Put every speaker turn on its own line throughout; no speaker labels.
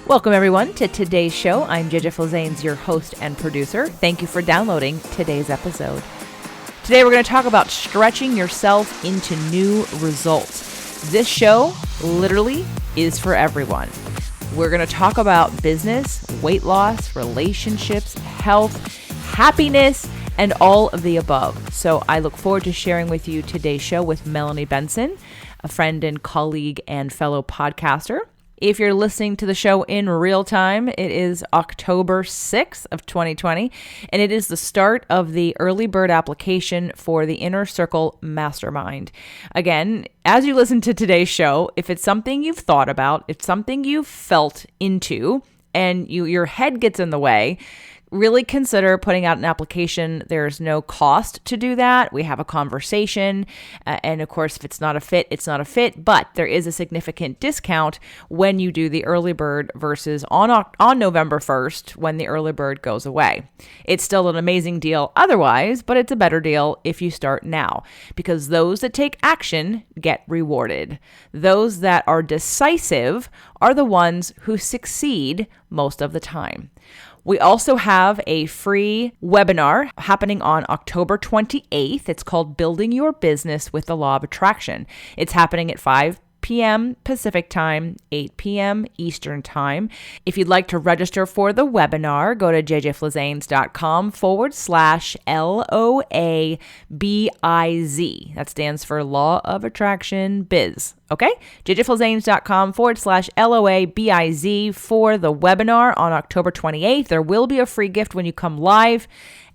Welcome, everyone, to today's show. I'm JJ Flazanes, your host and producer. Thank you for downloading today's episode. Today, we're going to talk about stretching yourself into new results. This show literally is for everyone. We're going to talk about business, weight loss, relationships, health, happiness, and all of the above. So I look forward to sharing with you today's show with Melanie Benson, a friend and colleague and fellow podcaster. If you're listening to the show in real time, it is October 6th of 2020, and it is the start of the early bird application for the Inner Circle Mastermind. Again, as you listen to today's show, if it's something you've thought about, it's something you've felt into, and your head gets in the way, really consider putting out an application. There's no cost to do that. We have a conversation. And of course, if it's not a fit, it's not a fit. But there is a significant discount when you do the early bird versus on November 1st when the early bird goes away. It's still an amazing deal otherwise, but it's a better deal if you start now, because those that take action get rewarded. Those that are decisive are the ones who succeed most of the time. We also have a free webinar happening on October 28th. It's called Building Your Business with the Law of Attraction. It's happening at 5 p.m. Pacific time, 8 p.m. Eastern time. If you'd like to register for the webinar, go to jjflazanes.com/LOABIZ. That stands for Law of Attraction Biz. Okay? jjflazanes.com/LOABIZ for the webinar on October 28th. There will be a free gift when you come live.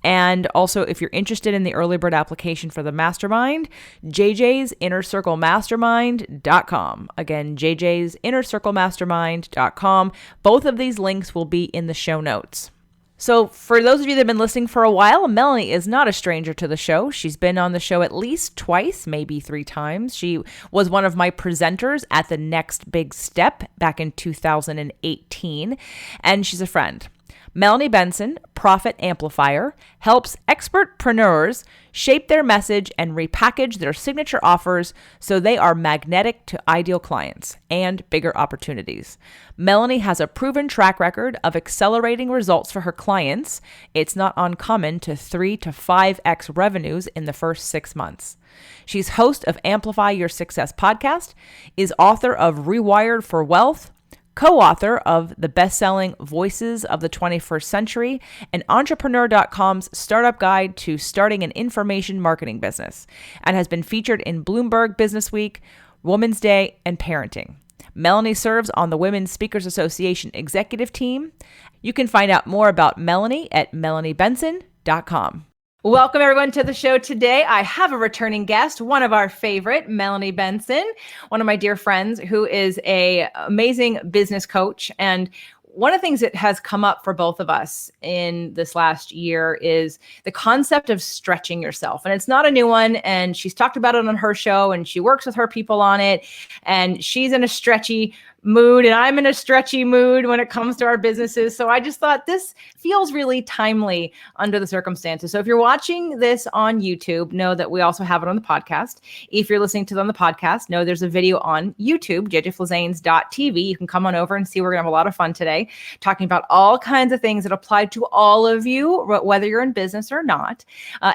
And also, if you're interested in the early bird application for the mastermind, jjsinnercirclemastermind.com. Again, jjsinnercirclemastermind.com. Both of these links will be in the show notes. So for those of you that have been listening for a while, Melanie is not a stranger to the show. She's been on the show at least twice, maybe 3 times. She was one of my presenters at the Next Big Step back in 2018, and she's a friend. Melanie Benson, Profit Amplifier, helps expertpreneurs shape their message and repackage their signature offers so they are magnetic to ideal clients and bigger opportunities. Melanie has a proven track record of accelerating results for her clients. It's not uncommon to 3 to 5x revenues in the first 6 months. She's host of Amplify Your Success podcast, is author of Rewired for Wealth, co-author of the best-selling Voices of the 21st Century, and Entrepreneur.com's startup guide to starting an information marketing business, and has been featured in Bloomberg Businessweek, Women's Day, and Parenting. Melanie serves on the Women's Speakers Association executive team. You can find out more about Melanie at melaniebenson.com. Welcome, everyone, to the show today. I have a returning guest, one of our favorite, Melanie Benson, one of my dear friends who is an amazing business coach. And one of the things that has come up for both of us in this last year is the concept of stretching yourself. And it's not a new one. And she's talked about it on her show, and she works with her people on it. And she's in a stretchy mood, and I'm in a stretchy mood when it comes to our businesses. So I just thought this feels really timely under the circumstances. So if you're watching this on YouTube, know that we also have it on the podcast. If you're listening to it on the podcast, know there's a video on YouTube, jjflazanes.tv. You can come on over and see. We're going to have a lot of fun today, talking about all kinds of things that apply to all of you, whether you're in business or not.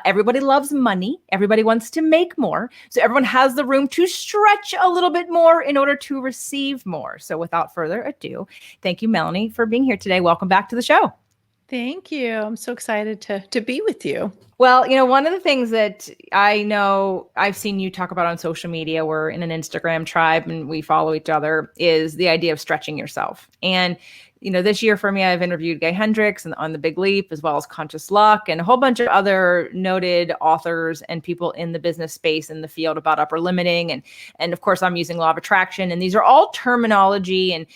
Everybody loves money. Everybody wants to make more. So everyone has the room to stretch a little bit more in order to receive more. So without further ado, thank you, Melanie, for being here today. Welcome back to the show.
Thank you. I'm so excited to be with you.
Well, you know, one of the things that I know I've seen you talk about on social media, we're in an Instagram tribe and we follow each other, is the idea of stretching yourself. And you know, this year for me, I've interviewed Gay Hendricks and on The Big Leap, as well as Conscious Luck, and a whole bunch of other noted authors and people in the business space in the field about upper limiting. And of course, I'm using Law of Attraction. And these are all terminology and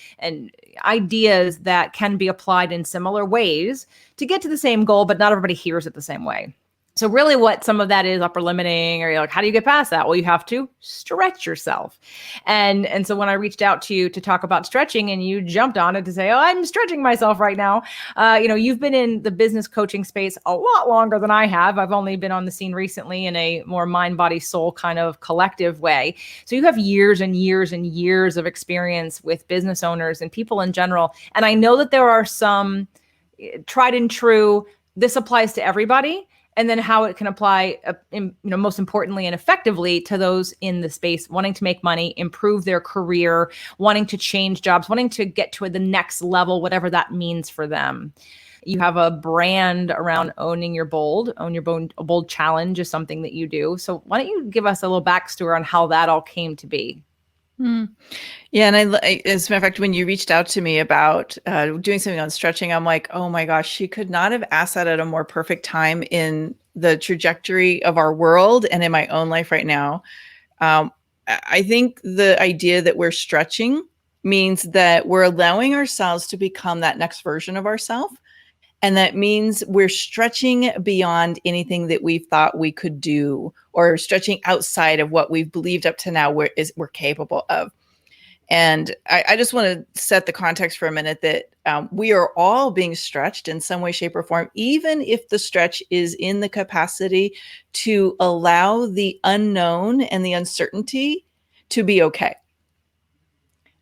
ideas that can be applied in similar ways to get to the same goal, but not everybody hears it the same way. So really what some of that is upper limiting, or you're like, how do you get past that? Well, you have to stretch yourself. And so when I reached out to you to talk about stretching and you jumped on it to say, oh, I'm stretching myself right now. You've been in the business coaching space a lot longer than I have. I've only been on the scene recently in a more mind, body, soul kind of collective way. So you have years and years and years of experience with business owners and people in general. And I know that there are some tried and true, this applies to everybody, and then how it can apply, most importantly and effectively to those in the space wanting to make money, improve their career, wanting to change jobs, wanting to get to the next level, whatever that means for them. You have a brand around owning your bold. Own your bold challenge is something that you do. So why don't you give us a little backstory on how that all came to be?
Yeah. And as a matter of fact, when you reached out to me about doing something on stretching, I'm like, oh my gosh, she could not have asked that at a more perfect time in the trajectory of our world and in my own life right now. I think the idea that we're stretching means that we're allowing ourselves to become that next version of ourselves. And that means we're stretching beyond anything that we've thought we could do, or stretching outside of what we've believed up to now we're capable of. And I just want to set the context for a minute that we are all being stretched in some way, shape, or form, even if the stretch is in the capacity to allow the unknown and the uncertainty to be okay.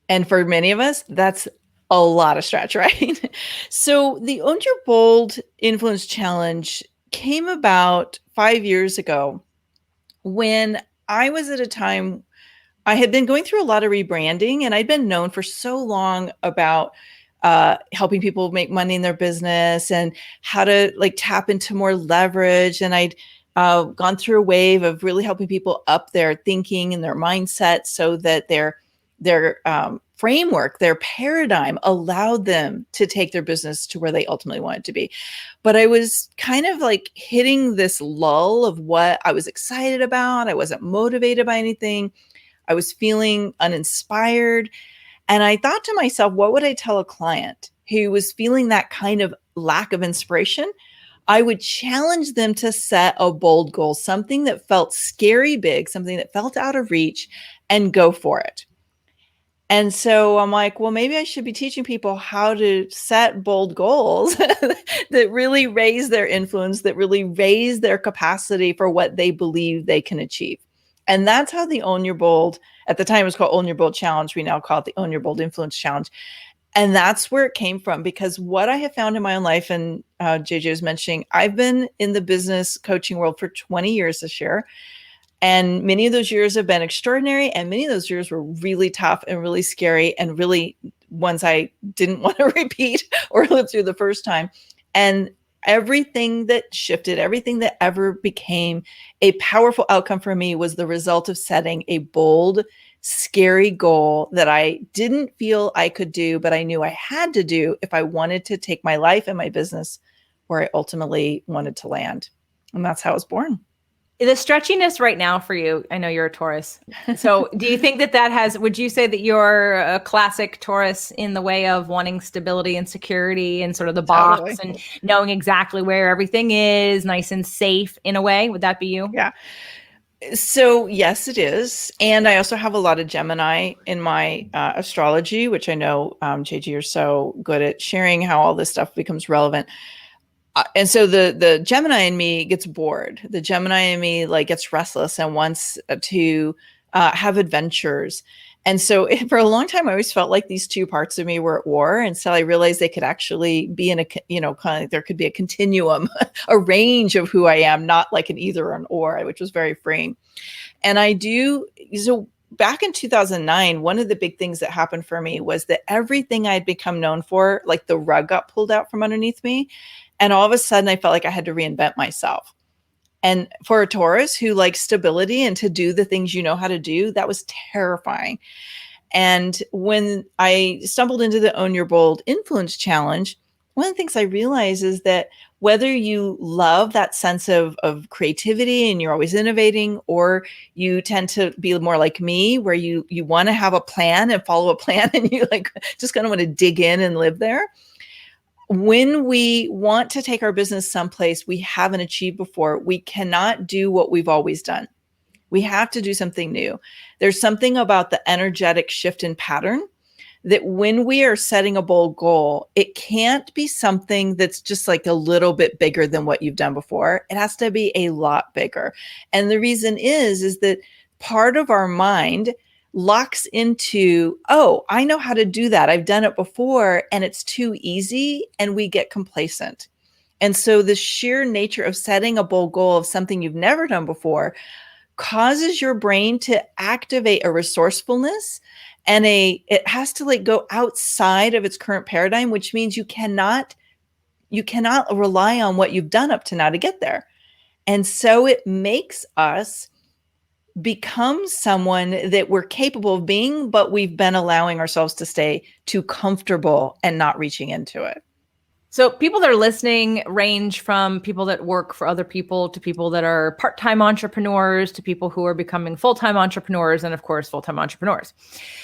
And for many of us, that's a lot of stretch, right? So the Own Your Bold Influence Challenge came about 5 years ago when I was at a time I had been going through a lot of rebranding, and I'd been known for so long about helping people make money in their business and how to tap into more leverage. And I'd gone through a wave of really helping people up their thinking and their mindset so that their framework, their paradigm allowed them to take their business to where they ultimately wanted to be. But I was kind of hitting this lull of what I was excited about. I wasn't motivated by anything. I was feeling uninspired. And I thought to myself, what would I tell a client who was feeling that kind of lack of inspiration? I would challenge them to set a bold goal, something that felt scary big, something that felt out of reach, and go for it. And so I'm like, well, maybe I should be teaching people how to set bold goals that really raise their influence, that really raise their capacity for what they believe they can achieve. And that's how the Own Your Bold, at the time it was called Own Your Bold Challenge. We now call it the Own Your Bold Influence Challenge. And that's where it came from, because what I have found in my own life, and JJ was mentioning, I've been in the business coaching world for 20 years this year. And many of those years have been extraordinary. And many of those years were really tough and really scary and really ones I didn't want to repeat or live through the first time. And everything that shifted, everything that ever became a powerful outcome for me was the result of setting a bold, scary goal that I didn't feel I could do, but I knew I had to do if I wanted to take my life and my business where I ultimately wanted to land. And that's how I was born.
The stretchiness right now for you, I know you're a Taurus. So do you think would you say that you're a classic Taurus in the way of wanting stability and security and sort of the box and knowing exactly where everything is, nice and safe in a way? Would that be you?
Yeah. So yes, it is. And I also have a lot of Gemini in my astrology, which I know, JG, you're so good at sharing how all this stuff becomes relevant. And so the Gemini in me gets bored. The Gemini in me gets restless and wants to have adventures. And so for a long time, I always felt like these two parts of me were at war. And so I realized they could actually be in there could be a continuum, a range of who I am, not like an either or an or, which was very freeing. And so back in 2009, one of the big things that happened for me was that everything I'd become known for, the rug got pulled out from underneath me. And all of a sudden, I felt like I had to reinvent myself. And for a Taurus who likes stability and to do the things you know how to do, that was terrifying. And when I stumbled into the Own Your Bold Influence Challenge, one of the things I realized is that whether you love that sense of creativity and you're always innovating, or you tend to be more like me, where you want to have a plan and follow a plan and you just kind of want to dig in and live there. when we want to take our business someplace we haven't achieved before, we cannot do what we've always done. We have to do something new. There's something about the energetic shift in pattern that when we are setting a bold goal, it can't be something that's just like a little bit bigger than what you've done before. It has to be a lot bigger. And the reason is that part of our mind locks into, oh, I know how to do that. I've done it before and it's too easy, and we get complacent. And so the sheer nature of setting a bold goal of something you've never done before causes your brain to activate a resourcefulness, and it has to like go outside of its current paradigm, which means you cannot rely on what you've done up to now to get there. And so it makes us become someone that we're capable of being, but we've been allowing ourselves to stay too comfortable and not reaching into it.
So people that are listening range from people that work for other people to people that are part-time entrepreneurs to people who are becoming full-time entrepreneurs, and of course, full-time entrepreneurs.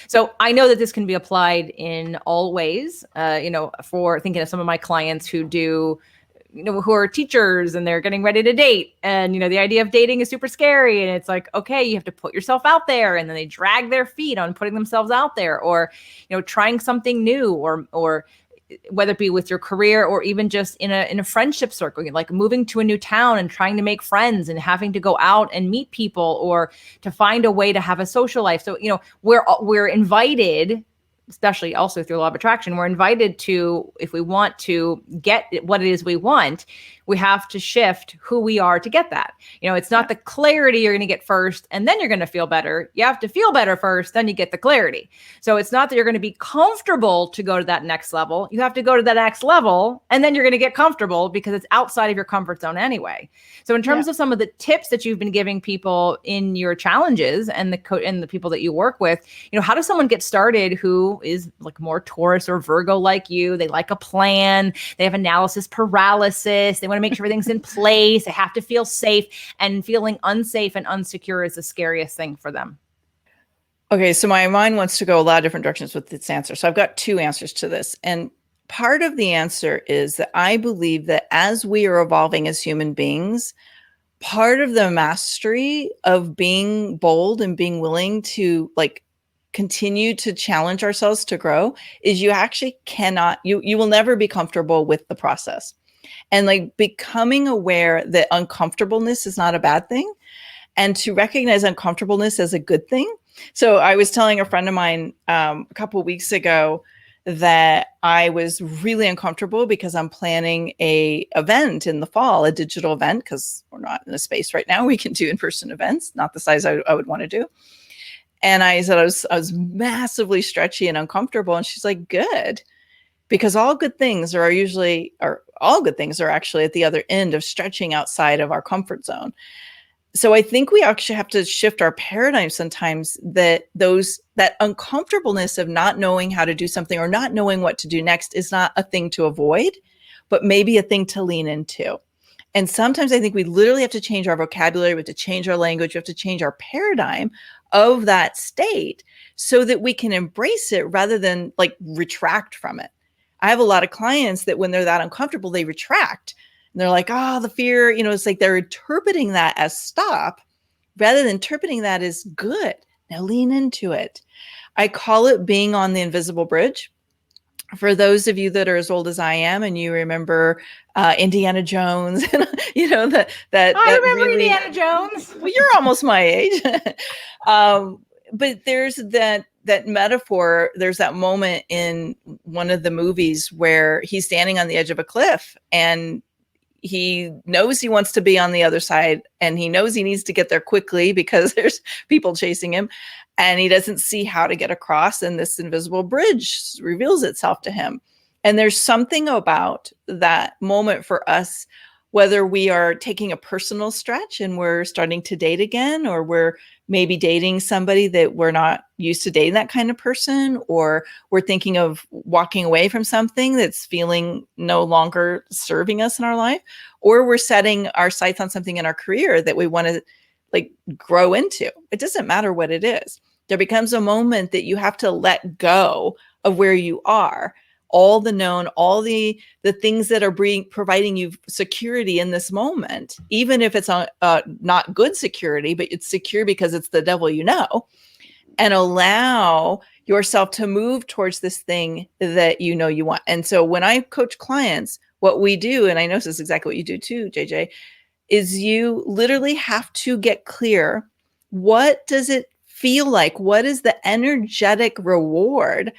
So I know that this can be applied in all ways, for thinking of some of my clients who do, who are teachers and they're getting ready to date. And, the idea of dating is super scary. And it's like, okay, you have to put yourself out there. And then they drag their feet on putting themselves out there, or, trying something new, or whether it be with your career or even just in a friendship circle, like moving to a new town and trying to make friends and having to go out and meet people or to find a way to have a social life. So, we're invited, especially also through law of attraction, we're invited to, if we want to get what it is we want, we have to shift who we are to get that. It's not the clarity you're going to get first and then you're going to feel better. You have to feel better first, then you get the clarity. So it's not that you're going to be comfortable to go to that next level. You have to go to that next level and then you're going to get comfortable because it's outside of your comfort zone anyway. So in terms of some of the tips that you've been giving people in your challenges and the people that you work with, how does someone get started who is like more Taurus or Virgo like you? They like a plan. They have analysis paralysis. They want to make sure everything's in place. They have to feel safe, and feeling unsafe and unsecure is the scariest thing for them.
Okay, so my mind wants to go a lot of different directions with its answer. So I've got two answers to this. And part of the answer is that I believe that as we are evolving as human beings, part of the mastery of being bold and being willing to like continue to challenge ourselves to grow is you actually cannot, you will never be comfortable with the process. And like becoming aware that uncomfortableness is not a bad thing, and to recognize uncomfortableness as a good thing. So I was telling a friend of mine a couple of weeks ago that I was really uncomfortable because I'm planning a event in the fall, a digital event, because we're not in a space right now we can do in-person events, not the size I would want to do. And I said I was massively stretchy and uncomfortable, and she's like, good. Because all good things are actually at the other end of stretching outside of our comfort zone. So I think we actually have to shift our paradigm sometimes, that uncomfortableness of not knowing how to do something or not knowing what to do next is not a thing to avoid, but maybe a thing to lean into. And sometimes I think we literally have to change our vocabulary, we have to change our language, we have to change our paradigm of that state so that we can embrace it rather than like retract from it. I have a lot of clients that when they're that uncomfortable, they retract. And they're like, the fear, it's like they're interpreting that as stop rather than interpreting that as good. Now lean into it. I call it being on the invisible bridge. For those of you that are as old as I am and you remember Indiana Jones, I remember really,
Indiana Jones.
Well, you're almost my age. But there's that metaphor, there's that moment in one of the movies where he's standing on the edge of a cliff and he knows he wants to be on the other side and he knows he needs to get there quickly because there's people chasing him and he doesn't see how to get across, and this invisible bridge reveals itself to him. And there's something about that moment for us, whether we are taking a personal stretch and we're starting to date again, or we're maybe dating somebody that we're not used to dating that kind of person, or we're thinking of walking away from something that's feeling no longer serving us in our life, or we're setting our sights on something in our career that we want to like grow into. It doesn't matter what it is. There becomes a moment that you have to let go of where you are, all the known, all the things that are providing you security in this moment, even if it's not good security, but it's secure because it's the devil you know, and allow yourself to move towards this thing that you know you want. And so when I coach clients, what we do, and I know this is exactly what you do too, JJ, is you literally have to get clear. What does it feel like? What is the energetic reward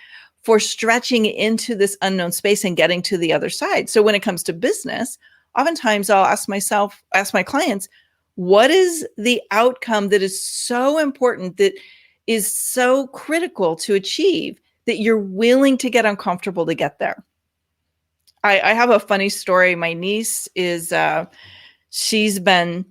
for stretching into this unknown space and getting to the other side? So when it comes to business, oftentimes I'll ask my clients, what is the outcome that is so important, that is so critical to achieve, that you're willing to get uncomfortable to get there? I have a funny story. My niece is, she's been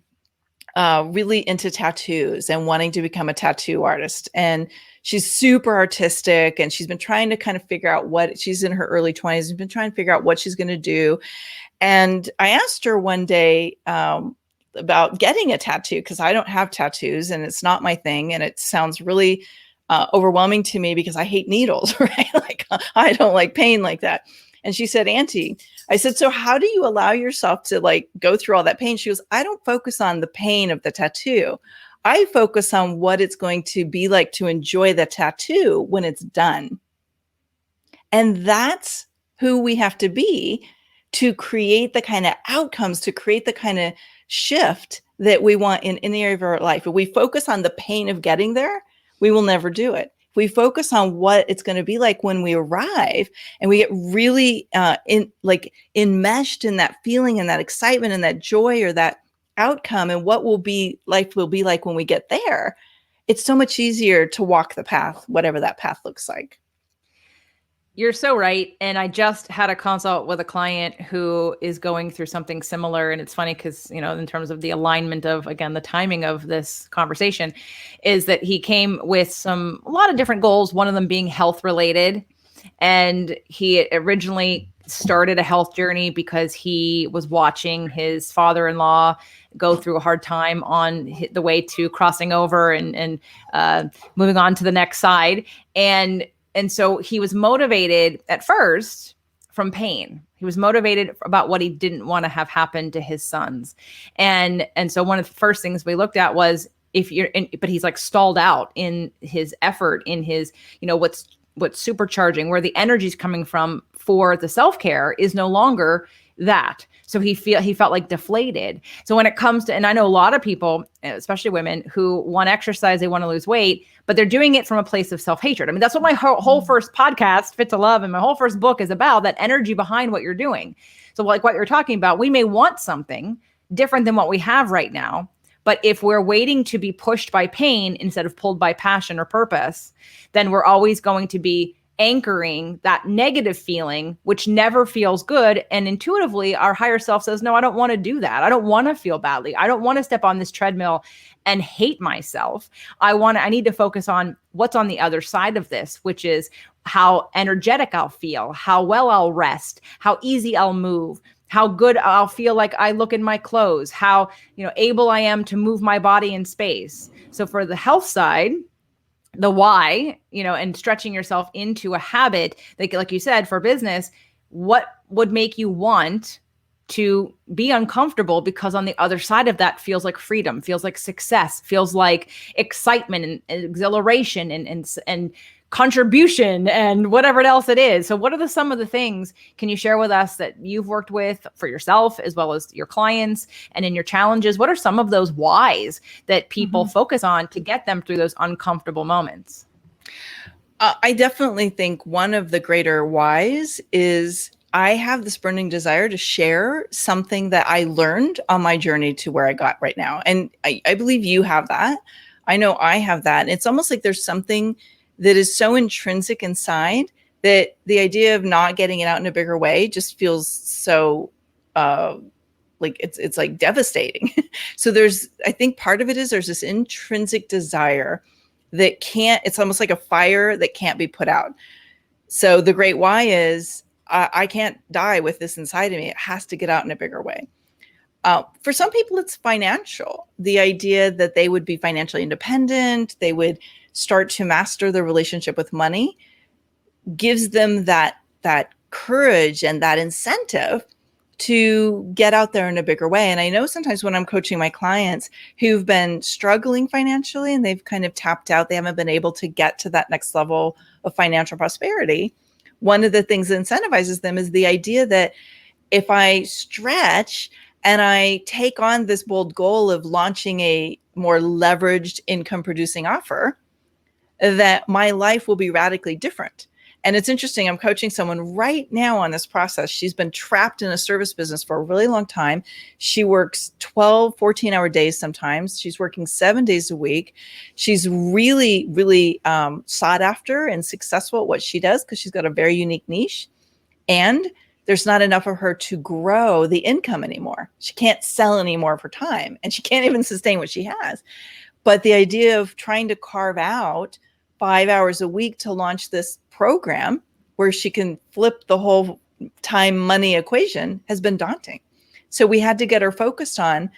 really into tattoos and wanting to become a tattoo artist. And she's super artistic, and she's been trying to kind of figure out she's in her early 20s and been trying to figure out what she's going to do. And I asked her one day about getting a tattoo, because I don't have tattoos and it's not my thing. And it sounds really overwhelming to me because I hate needles, right? Like, I don't like pain like that. And she said, Auntie, I said, so how do you allow yourself to like go through all that pain? She goes, I don't focus on the pain of the tattoo. I focus on what it's going to be like to enjoy the tattoo when it's done. And that's who we have to be to create the kind of outcomes, to create the kind of shift that we want in any area of our life. If we focus on the pain of getting there, we will never do it. If we focus on what it's going to be like when we arrive, and we get really enmeshed in that feeling and that excitement and that joy or that outcome, and what life will be like when we get there, it's so much easier to walk the path, whatever that path looks like.
You're so right. And I just had a consult with a client who is going through something similar. And it's funny because, in terms of the alignment of, again, the timing of this conversation, is that he came with a lot of different goals, one of them being health related. And he originally started a health journey because he was watching his father-in-law go through a hard time on the way to crossing over and moving on to the next side. And so he was motivated at first from pain. He was motivated about what he didn't want to have happen to his sons. And so one of the first things we looked at was, but he's like stalled out in his effort, in his, what's supercharging, where the energy is coming from for the self-care is no longer that. So he felt like deflated. So when it comes to, and I know a lot of people, especially women, who want to exercise, they want to lose weight, but they're doing it from a place of self-hatred. I mean, that's what my whole first podcast, Fit to Love, and my whole first book is about, that energy behind what you're doing. So like what you're talking about, we may want something different than what we have right now. But if we're waiting to be pushed by pain instead of pulled by passion or purpose, then we're always going to be anchoring that negative feeling, which never feels good. And intuitively, our higher self says, no, I don't want to do that. I don't want to feel badly. I don't want to step on this treadmill and hate myself. I need to focus on what's on the other side of this, which is how energetic I'll feel, how well I'll rest, how easy I'll move, how good I'll feel like I look in my clothes, how, able I am to move my body in space. So for the health side, the why, and stretching yourself into a habit, like you said, for business, what would make you want to be uncomfortable? Because on the other side of that feels like freedom, feels like success, feels like excitement and exhilaration and contribution and whatever else it is. So what are some of the things can you share with us that you've worked with for yourself as well as your clients and in your challenges? What are some of those whys that people focus on to get them through those uncomfortable moments?
I definitely think one of the greater whys is I have this burning desire to share something that I learned on my journey to where I got right now. And I believe you have that. I know I have that. And it's almost like there's something that is so intrinsic inside that the idea of not getting it out in a bigger way just feels so like it's like devastating. So I think part of it is there's this intrinsic desire that it's almost like a fire that can't be put out. So the great why is I can't die with this inside of me. It has to get out in a bigger way. For some people, it's financial. The idea that they would be financially independent, they would start to master their relationship with money, gives them that courage and that incentive to get out there in a bigger way. And I know sometimes when I'm coaching my clients who've been struggling financially and they've kind of tapped out, they haven't been able to get to that next level of financial prosperity. One of the things that incentivizes them is the idea that if I stretch and I take on this bold goal of launching a more leveraged income producing offer, that my life will be radically different. And it's interesting, I'm coaching someone right now on this process. She's been trapped in a service business for a really long time. She works 12, 14-hour days sometimes. She's working 7 days a week. She's really, really sought after and successful at what she does because she's got a very unique niche. And there's not enough of her to grow the income anymore. She can't sell any more of her time, and she can't even sustain what she has. But the idea of trying to carve out 5 hours a week to launch this program where she can flip the whole time money equation has been daunting. So we had to get her focused on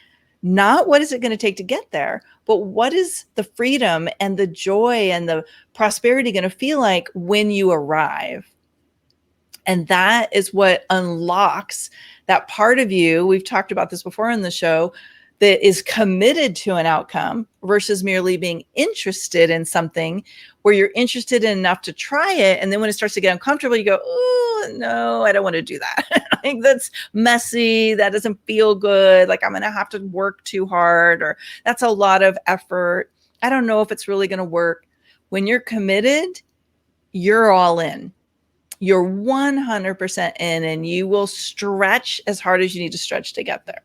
not what is it going to take to get there, but what is the freedom and the joy and the prosperity going to feel like when you arrive? And that is what unlocks that part of you. We've talked about this before in the show, that is committed to an outcome versus merely being interested in something where you're interested in enough to try it. And then when it starts to get uncomfortable, you go, oh, no, I don't want to do that. Like, that's messy. That doesn't feel good. Like, I'm going to have to work too hard, or that's a lot of effort. I don't know if it's really going to work. When you're committed, you're all in. You're 100% in, and you will stretch as hard as you need to stretch to get there.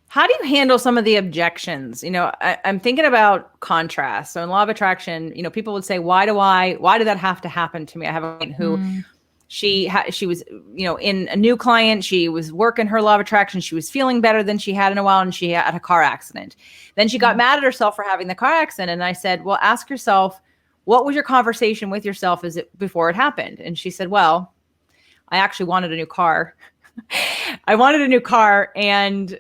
How do you handle some of the objections? I'm thinking about contrast. So in law of attraction, people would say, why did that have to happen to me? I have a client who she was, in a new client, she was working her law of attraction. She was feeling better than she had in a while, and she had a car accident. Then she got mad at herself for having the car accident. And I said, well, ask yourself, what was your conversation with yourself before it happened? And she said, well, I actually wanted a new car. I wanted a new car, and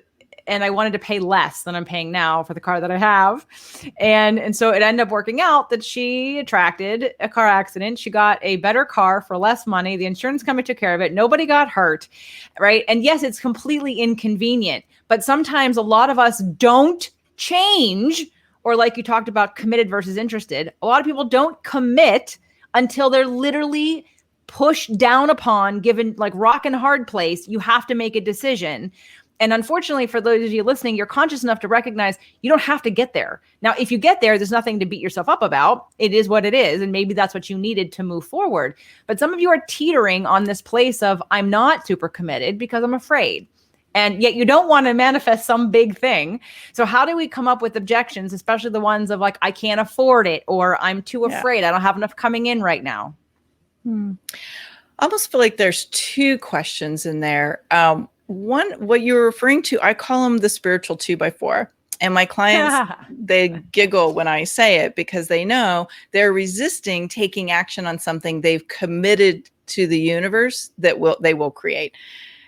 I wanted to pay less than I'm paying now for the car that I have. And so it ended up working out that she attracted a car accident. She got a better car for less money. The insurance company took care of it. Nobody got hurt, right? And yes, it's completely inconvenient, but sometimes a lot of us don't change. Or like you talked about, committed versus interested. A lot of people don't commit until they're literally pushed down upon, given like rock and hard place. You have to make a decision. And unfortunately, for those of you listening, you're conscious enough to recognize you don't have to get there. Now, if you get there, there's nothing to beat yourself up about. It is what it is. And maybe that's what you needed to move forward. But some of you are teetering on this place of, I'm not super committed because I'm afraid. And yet you don't want to manifest some big thing. So how do we come up with objections, especially the ones of like, I can't afford it, or I'm too afraid. I don't have enough coming in right now.
I almost feel like there's two questions in there. One, what you're referring to, I call them the spiritual 2x4. And my clients, they giggle when I say it because they know they're resisting taking action on something they've committed to the universe that they will create.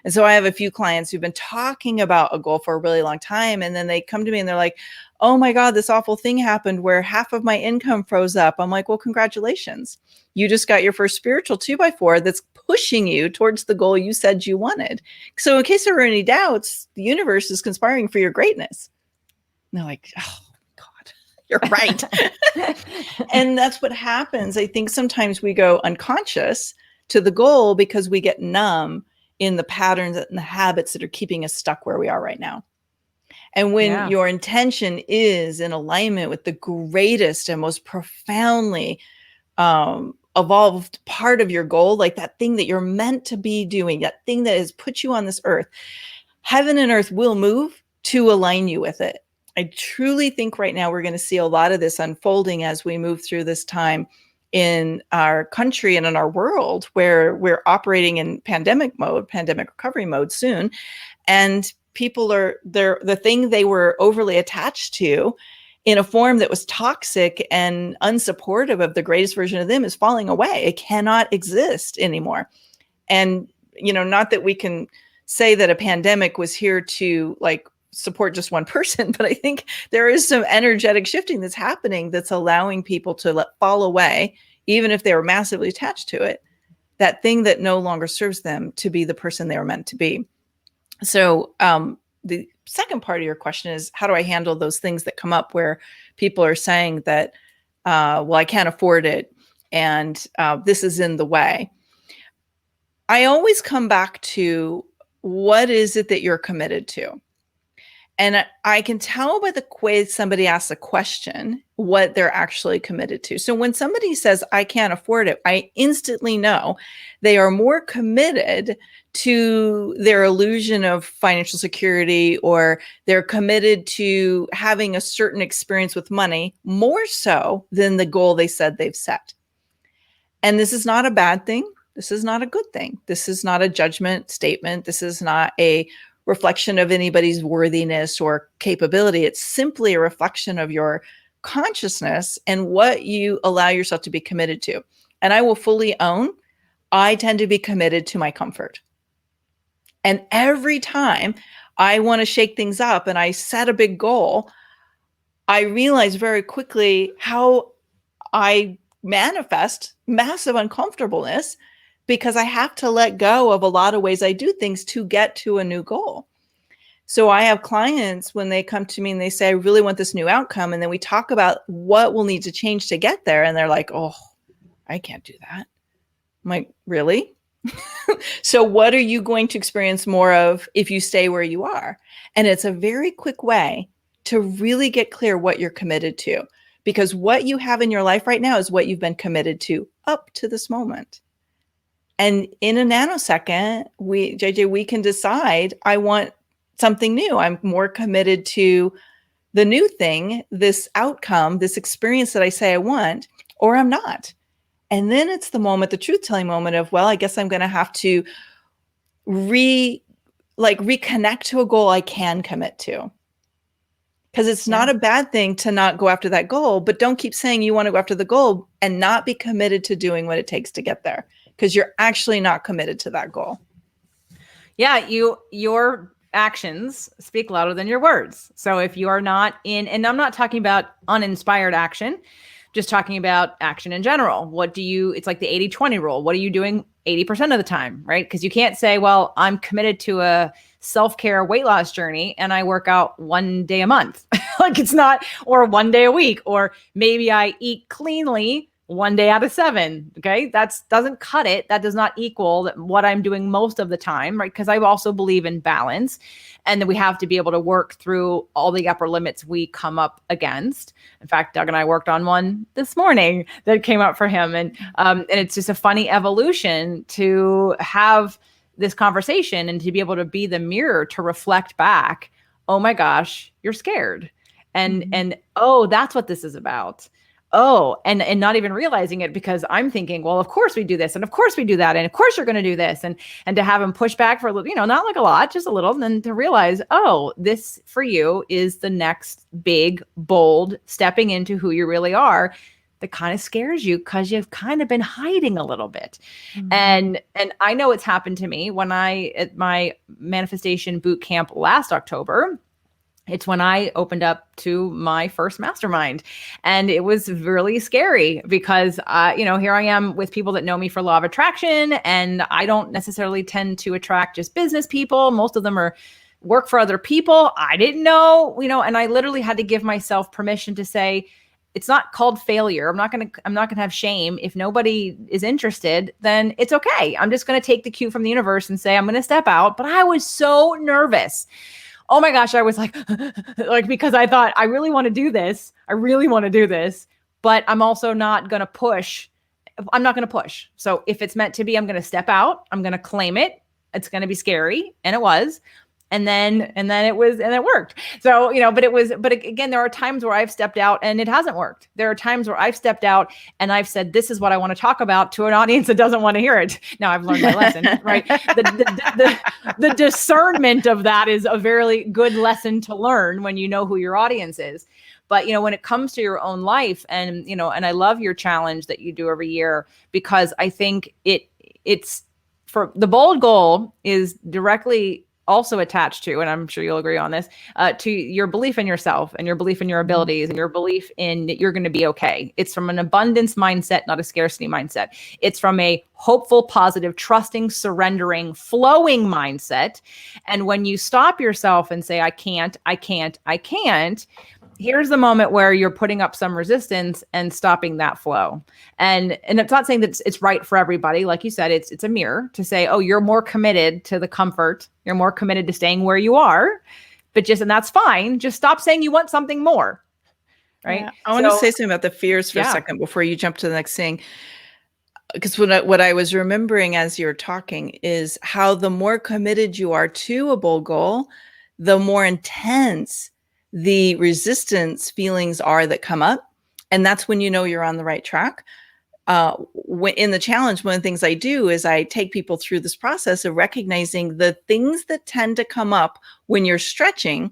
And so I have a few clients who've been talking about a goal for a really long time. And then they come to me and they're like, oh my God, this awful thing happened where half of my income froze up. I'm like, well, congratulations. You just got your first spiritual 2x4 that's pushing you towards the goal you said you wanted. So in case there were any doubts, the universe is conspiring for your greatness. And they're like, oh God, you're right. And that's what happens. I think sometimes we go unconscious to the goal because we get numb in the patterns and the habits that are keeping us stuck where we are right now. And when your intention is in alignment with the greatest and most profoundly evolved part of your goal, like that thing that you're meant to be doing, that thing that has put you on this earth, heaven and earth will move to align you with it. I truly think right now we're going to see a lot of this unfolding as we move through this time in our country and in our world, where we're operating in pandemic recovery mode soon. And people are the thing they were overly attached to in a form that was toxic and unsupportive of the greatest version of them is falling away. It cannot exist anymore. And, not that we can say that a pandemic was here to like support just one person, but I think there is some energetic shifting that's happening that's allowing people to fall away, even if they were massively attached to it, that thing that no longer serves them to be the person they were meant to be. So the second part of your question is, how do I handle those things that come up where people are saying that, well, I can't afford it, and this is in the way? I always come back to, what is it that you're committed to? And I can tell by the way somebody asks a question what they're actually committed to. So when somebody says, I can't afford it, I instantly know they are more committed to their illusion of financial security, or they're committed to having a certain experience with money more so than the goal they said they've set. And this is not a bad thing. This is not a good thing. This is not a judgment statement. This is not a reflection of anybody's worthiness or capability. It's simply a reflection of your consciousness and what you allow yourself to be committed to. And I will fully own, I tend to be committed to my comfort. And every time I want to shake things up and I set a big goal, I realize very quickly how I manifest massive uncomfortableness, because I have to let go of a lot of ways I do things to get to a new goal. So I have clients, when they come to me and they say, I really want this new outcome, and then we talk about what will need to change to get there, and they're like, oh, I can't do that. I'm like, really? So what are you going to experience more of if you stay where you are? And it's a very quick way to really get clear what you're committed to, because what you have in your life right now is what you've been committed to up to this moment. And in a nanosecond, we can decide, I want something new. I'm more committed to the new thing, this outcome, this experience that I say I want, or I'm not. And then it's the moment, the truth-telling moment of, well, I guess I'm going to have to reconnect to a goal I can commit to. Because it's not a bad thing to not go after that goal, but don't keep saying you want to go after the goal and not be committed to doing what it takes to get there, because you're actually not committed to that goal.
Yeah, your actions speak louder than your words. So if you are not in, and I'm not talking about uninspired action, just talking about action in general. It's like the 80-20 rule. What are you doing 80% of the time, right? Because you can't say, well, I'm committed to a self-care weight loss journey and I work out one day a month. Like, it's not, or one day a week, or maybe I eat cleanly one day out of 7. Okay. That doesn't cut it. That does not equal what I'm doing most of the time, right? Because I also believe in balance, and that we have to be able to work through all the upper limits we come up against. In fact, Doug and I worked on one this morning that came up for him. And it's just a funny evolution to have this conversation and to be able to be the mirror to reflect back. Oh my gosh, you're scared. And oh, that's what this is about. Oh, and not even realizing it, because I'm thinking, well, of course we do this, and of course we do that, and of course you're going to do this, and to have him push back for a little, not like a lot, just a little, and then to realize, oh, this for you is the next big, bold stepping into who you really are, that kind of scares you because you've kind of been hiding a little bit. And I know it's happened to me when at my manifestation boot camp last October. It's when I opened up to my first mastermind, and it was really scary because, here I am with people that know me for law of attraction, and I don't necessarily tend to attract just business people. Most of them work for other people. I didn't know, and I literally had to give myself permission to say, it's not called failure. I'm not going to have shame. If nobody is interested, then it's okay. I'm just going to take the cue from the universe and say, I'm going to step out. But I was so nervous. Oh my gosh, I was like, because I thought, I really want to do this. But I'm also not going to push. I'm not going to push. So if it's meant to be, I'm going to step out. I'm going to claim it. It's going to be scary. And it was. And then it worked. So, but again, there are times where I've stepped out and it hasn't worked. There are times where I've stepped out and I've said, this is what I want to talk about, to an audience that doesn't want to hear it. Now I've learned my lesson, right? The discernment of that is a very good lesson to learn when you know who your audience is. But, when it comes to your own life, and, and I love your challenge that you do every year, because I think it's for the bold goal is directly also attached to, and I'm sure you'll agree on this, to your belief in yourself and your belief in your abilities and your belief in that you're going to be okay. It's from an abundance mindset, not a scarcity mindset. It's from a hopeful, positive, trusting, surrendering, flowing mindset. And when you stop yourself and say, I can't, I can't, I can't, here's the moment where you're putting up some resistance and stopping that flow. And it's not saying that it's right for everybody. Like you said, it's a mirror to say, oh, you're more committed to the comfort. You're more committed to staying where you are, and that's fine. Just stop saying you want something more. Right.
Yeah. I want to say something about the fears for a second before you jump to the next thing. Because what I was remembering as you're talking is how the more committed you are to a bold goal, the more intense the resistance feelings are that come up. And that's when you know you're on the right track. In the challenge, one of the things I do is I take people through this process of recognizing the things that tend to come up when you're stretching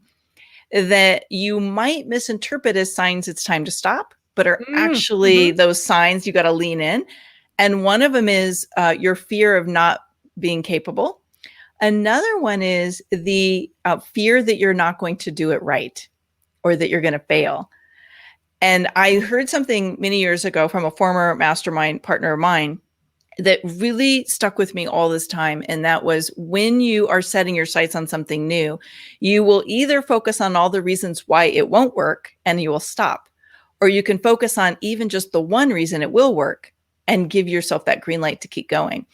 that you might misinterpret as signs it's time to stop, but are actually those signs you got to lean in. And one of them is your fear of not being capable. Another one is the fear that you're not going to do it right or that you're going to fail. And I heard something many years ago from a former mastermind partner of mine that really stuck with me all this time. And that was, when you are setting your sights on something new, you will either focus on all the reasons why it won't work and you will stop, or you can focus on even just the one reason it will work and give yourself that green light to keep going.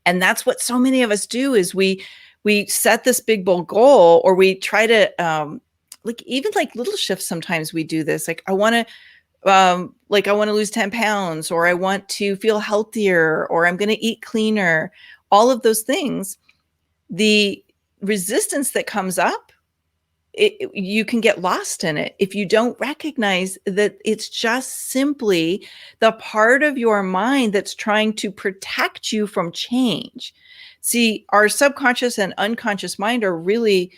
And that's what so many of us do, is we set this big bold goal, or we try to even little shifts. Sometimes we do this. I want to I want to lose 10 pounds, or I want to feel healthier, or I'm going to eat cleaner. All of those things, the resistance that comes up, you can get lost in it if you don't recognize that it's just simply the part of your mind that's trying to protect you from change. See, our subconscious and unconscious mind are really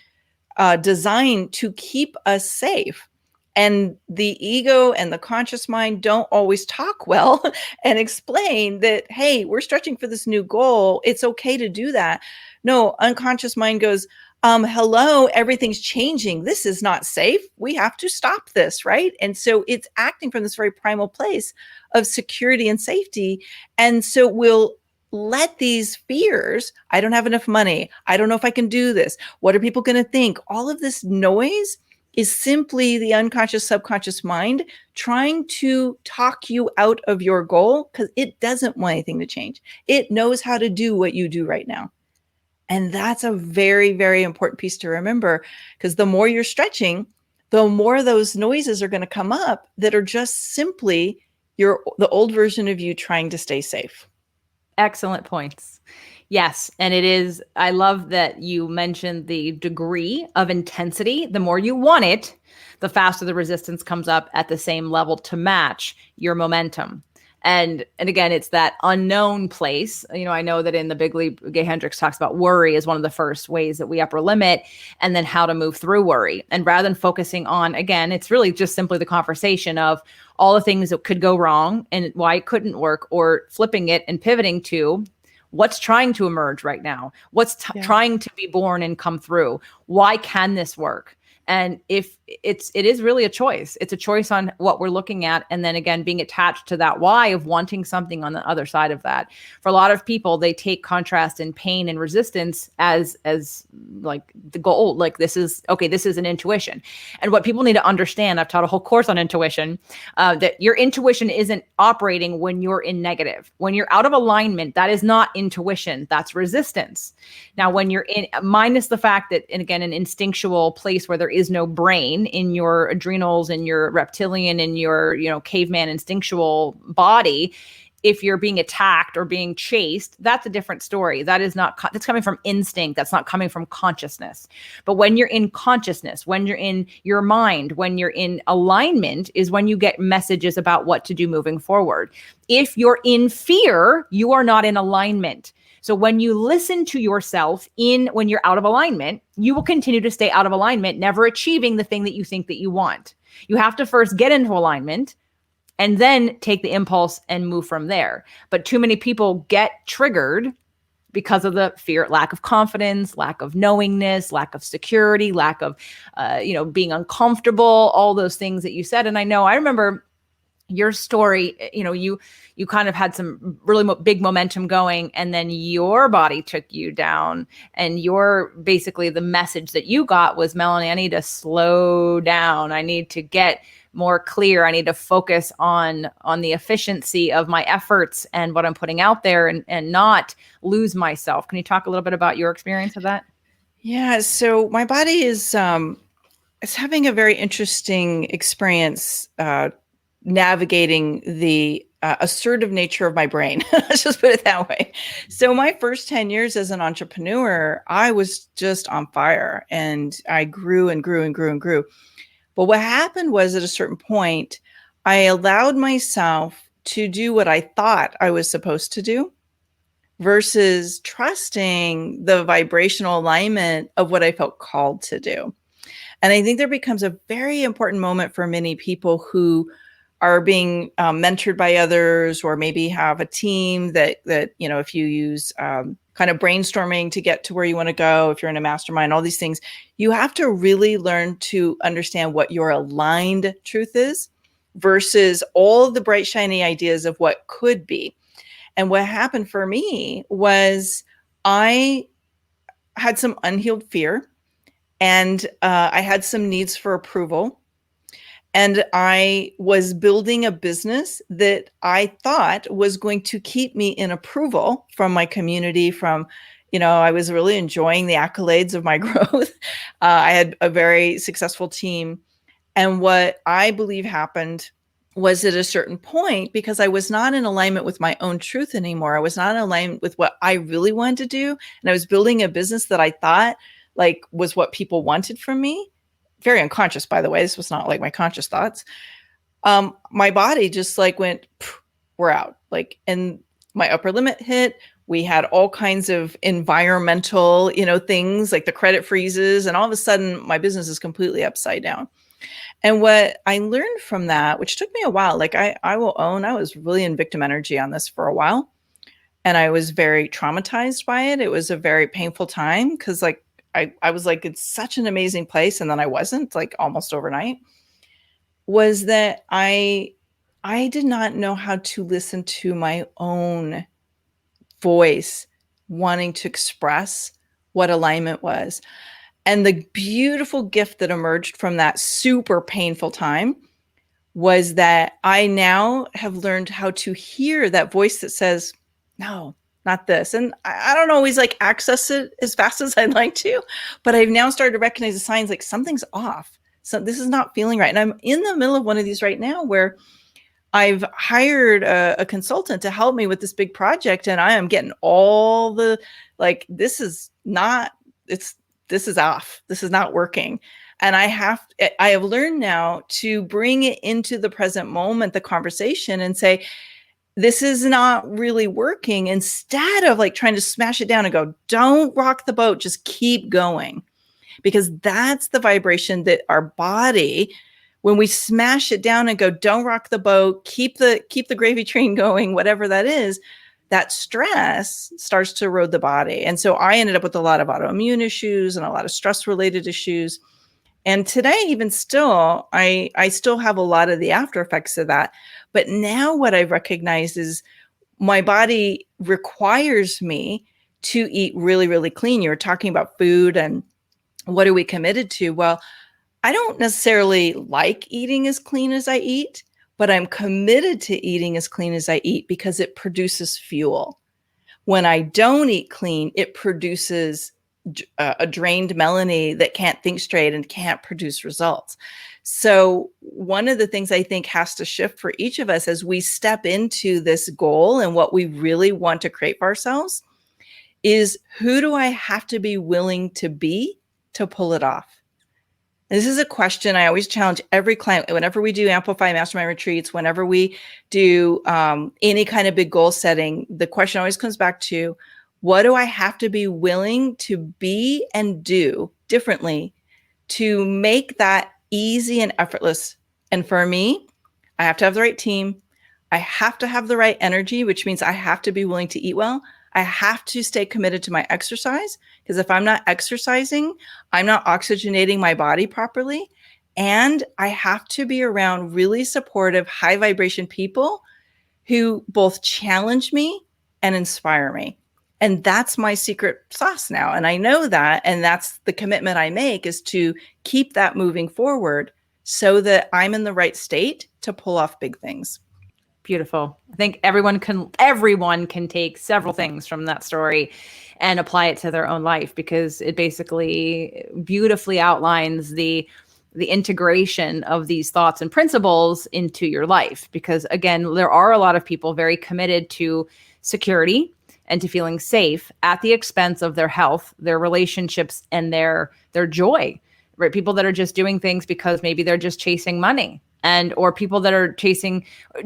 designed to keep us safe. And the ego and the conscious mind don't always talk well and explain that, hey, we're stretching for this new goal. It's okay to do that. No, unconscious mind goes, hello, everything's changing. This is not safe. We have to stop this, right? And so it's acting from this very primal place of security and safety. And so we'll let these fears, I don't have enough money, I don't know if I can do this, what are people going to think? All of this noise is simply the unconscious, subconscious mind trying to talk you out of your goal, because it doesn't want anything to change. It knows how to do what you do right now. And that's a very, very important piece to remember, because the more you're stretching, the more those noises are going to come up that are just simply the old version of you trying to stay safe.
Excellent points. Yes. And it is, I love that you mentioned the degree of intensity. The more you want it, the faster the resistance comes up at the same level to match your momentum. And again, it's that unknown place. I know that in the Big Leap, Gay Hendricks talks about worry as one of the first ways that we upper limit, and then how to move through worry. And rather than focusing on, again, it's really just simply the conversation of all the things that could go wrong and why it couldn't work, or flipping it and pivoting to what's trying to emerge right now, what's trying to be born and come through. Why can this work? And if it is really a choice, it's a choice on what we're looking at. And then again, being attached to that why of wanting something on the other side of that. For a lot of people, they take contrast and pain and resistance as like the goal. Like, this is an intuition. And what people need to understand, I've taught a whole course on intuition, that your intuition isn't operating when you're in negative. When you're out of alignment, that is not intuition, that's resistance. Now, when you're in, minus the fact that, and again, an instinctual place where there is no brain in your adrenals and your reptilian and your, caveman instinctual body, if you're being attacked or being chased, that's a different story. That's coming from instinct. That's not coming from consciousness. But when you're in consciousness, when you're in your mind, when you're in alignment, is when you get messages about what to do moving forward. If you're in fear, you are not in alignment. So when you listen to yourself when you're out of alignment, you will continue to stay out of alignment, never achieving the thing that you think that you want. You have to first get into alignment and then take the impulse and move from there. But too many people get triggered because of the fear, lack of confidence, lack of knowingness, lack of security, lack of, being uncomfortable, all those things that you said. And I remember your story, you kind of had some really big momentum going, and then your body took you down, and basically the message that you got was, Melanie, I need to slow down. I need to get more clear. I need to focus on the efficiency of my efforts and what I'm putting out there, and not lose myself. Can you talk a little bit about your experience of that?
Yeah. So my body is having a very interesting experience navigating the assertive nature of my brain. Let's just put it that way. So my first 10 years as an entrepreneur, I was just on fire, and I grew and grew and grew and grew. But what happened was, at a certain point, I allowed myself to do what I thought I was supposed to do versus trusting the vibrational alignment of what I felt called to do. And I think there becomes a very important moment for many people who are being mentored by others, or maybe have a team that if you use kind of brainstorming to get to where you want to go, if you're in a mastermind, all these things, you have to really learn to understand what your aligned truth is versus all the bright, shiny ideas of what could be. And what happened for me was, I had some unhealed fear, and I had some needs for approval. And I was building a business that I thought was going to keep me in approval from my community, I was really enjoying the accolades of my growth. I had a very successful team. And what I believe happened was, at a certain point, because I was not in alignment with my own truth anymore, I was not in alignment with what I really wanted to do. And I was building a business that I thought was what people wanted from me. Very unconscious, by the way. This was not like my conscious thoughts. My body just went, we're out. And my upper limit hit. We had all kinds of environmental, things like the credit freezes. And all of a sudden, my business is completely upside down. And what I learned from that, which took me a while, I will own, I was really in victim energy on this for a while. And I was very traumatized by it. It was a very painful time, because I was it's such an amazing place. And then I wasn't, almost overnight, was that I did not know how to listen to my own voice wanting to express what alignment was. And the beautiful gift that emerged from that super painful time was that I now have learned how to hear that voice that says, no, not this. And I don't always access it as fast as I'd like to, but I've now started to recognize the signs, something's off. So this is not feeling right. And I'm in the middle of one of these right now, where I've hired a consultant to help me with this big project. And I am getting all the, this is off. This is not working. And I have learned now to bring it into the present moment, the conversation, and say, this is not really working, instead of trying to smash it down and go, don't rock the boat, just keep going. Because that's the vibration that our body, when we smash it down and go, don't rock the boat, keep the gravy train going, whatever that is, that stress starts to erode the body. And so I ended up with a lot of autoimmune issues and a lot of stress related issues. And today, even still, I still have a lot of the after effects of that. But now what I've recognized is, my body requires me to eat really, really clean. You were talking about food and what are we committed to? Well, I don't necessarily like eating as clean as I eat, but I'm committed to eating as clean as I eat because it produces fuel. When I don't eat clean, it produces a drained Melanie that can't think straight and can't produce results. So one of the things I think has to shift for each of us as we step into this goal and what we really want to create for ourselves is, who do I have to be willing to be to pull it off? This is a question I always challenge every client whenever we do Amplify Mastermind retreats, whenever we do any kind of big goal setting. The question always comes back to, what do I have to be willing to be and do differently to make that easy and effortless? And for me, I have to have the right team. I have to have the right energy, which means I have to be willing to eat well. I have to stay committed to my exercise, because if I'm not exercising, I'm not oxygenating my body properly. And I have to be around really supportive, high vibration people who both challenge me and inspire me. And that's my secret sauce now. And I know that. And that's the commitment I make, is to keep that moving forward so that I'm in the right state to pull off big things.
Beautiful. I think everyone can take several things from that story and apply it to their own life, because it basically beautifully outlines the integration of these thoughts and principles into your life. Because again, there are a lot of people very committed to security and to feeling safe at the expense of their health, their relationships, and their joy. Right? People that are just doing things because maybe they're just chasing money, and or people that are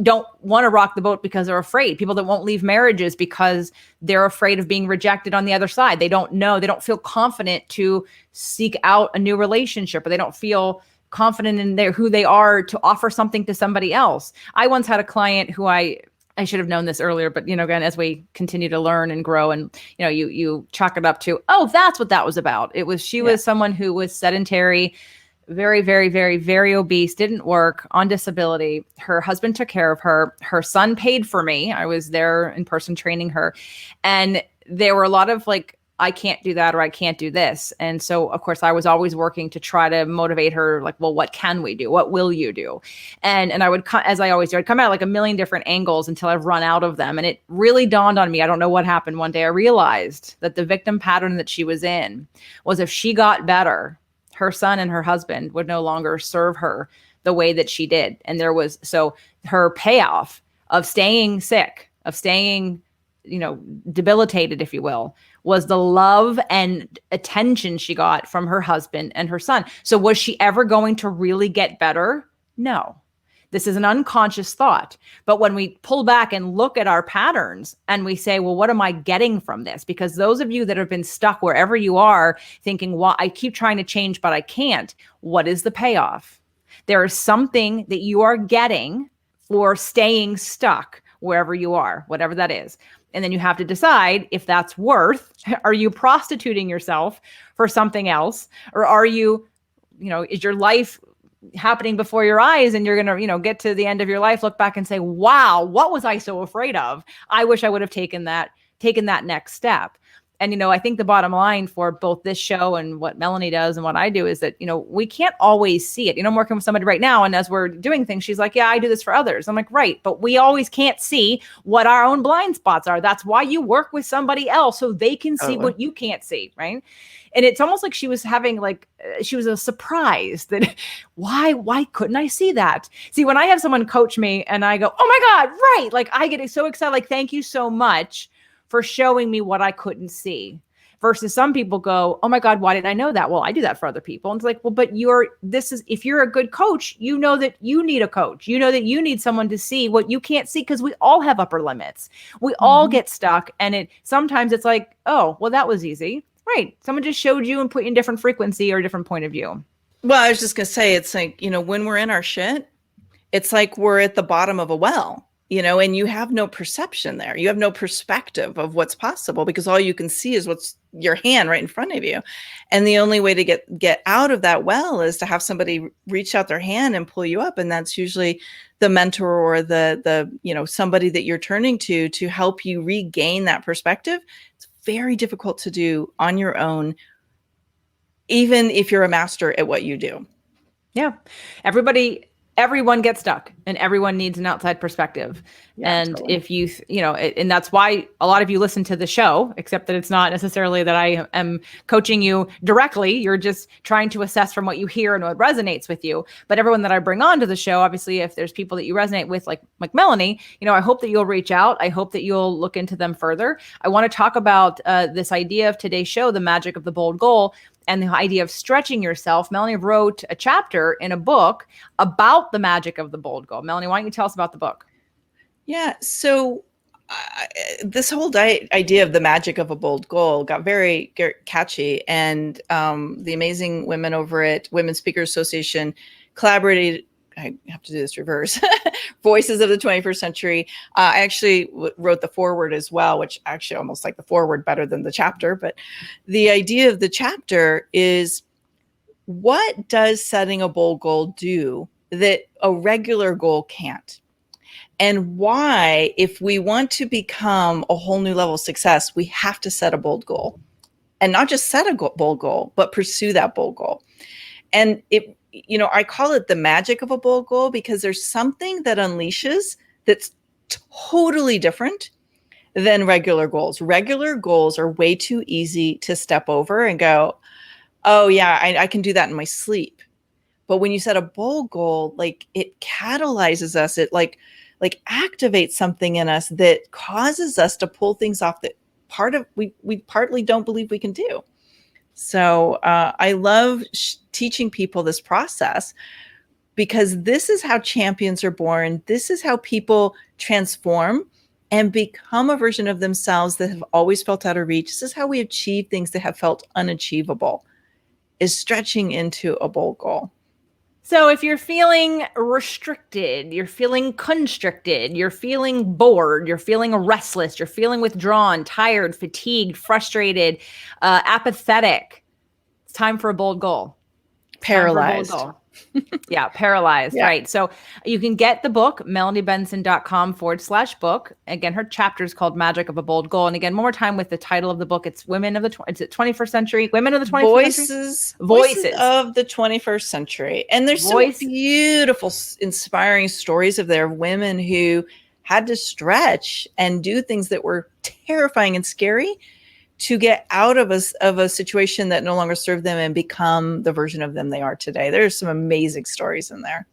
don't want to rock the boat because they're afraid. People that won't leave marriages because they're afraid of being rejected on the other side. They don't feel confident to seek out a new relationship, or they don't feel confident in who they are to offer something to somebody else. I once had a client who I should have known this earlier, but again, as we continue to learn and grow, and you chalk it up to, oh, that's what that was about. She was someone who was sedentary, very, very, very, very obese, didn't work, on disability. Her husband took care of her. Her son paid for me. I was there in person training her. And there were a lot of like, I can't do that, or I can't do this. And so, of course, I was always working to try to motivate her, like, well, what can we do? What will you do? And I would, as I always do, I'd come at like a million different angles until I've run out of them. And it really dawned on me. I don't know what happened. One day I realized that the victim pattern that she was in was, if she got better, her son and her husband would no longer serve her the way that she did. And so her payoff of staying sick, of staying, debilitated, if you will, was the love and attention she got from her husband and her son. So was she ever going to really get better? No. This is an unconscious thought. But when we pull back and look at our patterns and we say, well, what am I getting from this? Because those of you that have been stuck wherever you are thinking, well, I keep trying to change, but I can't. What is the payoff? There is something that you are getting for staying stuck wherever you are, whatever that is. And then you have to decide if that's worth, are you prostituting yourself for something else? Or are you, is your life happening before your eyes, and you're going to, get to the end of your life, look back and say, wow, what was I so afraid of? I wish I would have taken that next step. And, I think the bottom line for both this show and what Melanie does and what I do is that, we can't always see it. I'm working with somebody right now, and as we're doing things, she's like, yeah, I do this for others. I'm like, right. But we always can't see what our own blind spots are. That's why you work with somebody else, so they can see what you can't see. Right. And it's almost like she was having she was a surprise that why couldn't I see that? See, when I have someone coach me and I go, oh my God, right. Like I get so excited, like, thank you so much for showing me what I couldn't see. Versus some people go, oh my God, why didn't I know that? Well, I do that for other people. And it's like, well, but if you're a good coach, you know that you need a coach. You know that you need someone to see what you can't see, because we all have upper limits. We all get stuck. And sometimes it's like, oh, well, that was easy. Right. Someone just showed you and put you in different frequency or a different point of view.
Well, I was just going to say, it's like, when we're in our shit, it's like we're at the bottom of a well, and you have no perception there. You have no perspective of what's possible, because all you can see is what's your hand right in front of you. And the only way to get out of that well is to have somebody reach out their hand and pull you up. And that's usually the mentor or the somebody that you're turning to help you regain that perspective. It's very difficult to do on your own, even if you're a master at what you do.
Yeah. Everyone gets stuck, and everyone needs an outside perspective. Yeah, and totally. If you, and that's why a lot of you listen to the show, except that it's not necessarily that I am coaching you directly. You're just trying to assess from what you hear and what resonates with you. But everyone that I bring on to the show, obviously, if there's people that you resonate with, like Melanie, I hope that you'll reach out. I hope that you'll look into them further. I want to talk about this idea of today's show, the magic of the bold goal, and the idea of stretching yourself. Melanie wrote a chapter in a book about the magic of the bold goal. Melanie, why don't you tell us about the book?
Yeah. So this whole idea of the magic of a bold goal got very catchy. And the amazing women over at Women's Speakers Association collaborated I have to do this reverse. Voices of the 21st Century. I actually wrote the foreword as well, which actually almost like the foreword better than the chapter. But the idea of the chapter is, what does setting a bold goal do that a regular goal can't? And why, if we want to become a whole new level of success, we have to set a bold goal. And not just set a bold goal, but pursue that bold goal. And I call it the magic of a bold goal, because there's something that unleashes that's totally different than regular goals. Regular goals are way too easy to step over and go, oh yeah, I can do that in my sleep. But when you set a bold goal, like, it catalyzes us, it like activates something in us that causes us to pull things off that we partly don't believe we can do. So I love teaching people this process, because this is how champions are born. This is how people transform and become a version of themselves that have always felt out of reach. This is how we achieve things that have felt unachievable, is stretching into a bold goal.
So if you're feeling restricted, you're feeling constricted, you're feeling bored, you're feeling restless, you're feeling withdrawn, tired, fatigued, frustrated, apathetic, it's time for a bold goal.
Paralyzed.
Yeah, paralyzed.
Yeah.
Right. So you can get the book, melaniebenson.com/book. Again, her chapter is called Magic of a Bold Goal. And again, one more time with the title of the book, it's Women of the 21st Century, Women of the 21st Century?
Voices of the 21st Century. And there's some beautiful, inspiring stories of their women who had to stretch and do things that were terrifying and scary to get out of a situation that no longer served them and become the version of them they are today. There's some amazing stories in there.